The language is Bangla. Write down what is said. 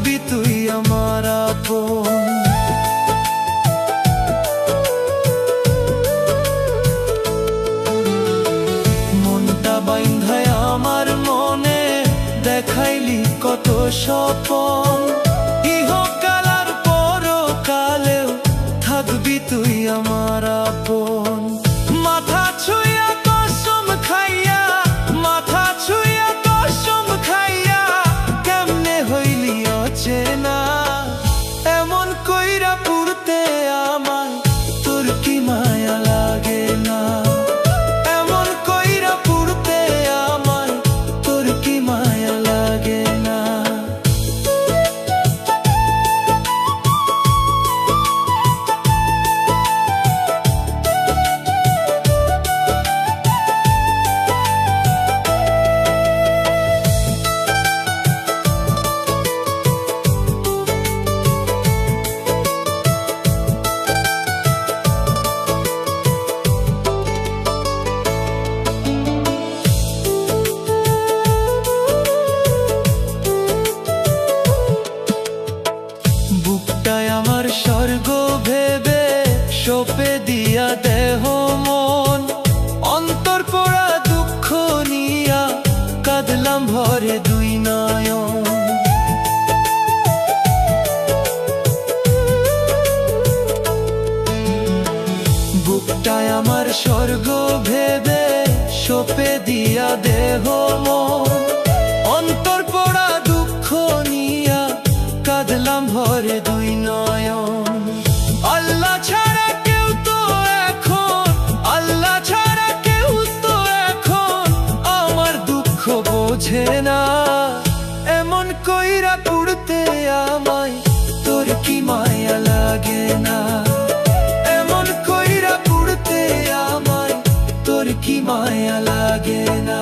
থাকবি তুই আমার আপন। মনটা বাইন্ধায় আমার মনে দেখাইলি কত স্বপন, ইহকাল আর পরকালেও থাকবি তুই আমার আপন। মাথা ছুঁয়া কসম খাইয়া, মাথা ছুঁয়া কসম খাইয়া কেমনে হইলি অচেনা, এমন কইরা পুরতে আমার তোর কি মায়া লাগে না, এমন কইরা পুরতে আমার তোর কি মায়া লাগে না। বুকটায় আমার স্বর্গ ভেবে সপে দিয়া দেহ মন, অন্তর পোড়া দুঃখ নিয়া কাঁদলাম ভরে দুই নয়ন। বুকটায় আমার স্বর্গ ভেবে সপে দিয়া দেহ মন, অন্তর পোড়া দুঃখ নিয়া কাঁদলাম ভরে দুই নয়ন। আল্লাহ ছাড়া কেউ তো এখন, আল্লাহ ছাড়া কেউ তো এখন আমার দুঃখ বোঝে না, এমন কইরা পুড়তে আমায় তোর কি মায়া লাগে না, এমন কইরা পুড়তে আমায় তোর কি মায়া লাগে না।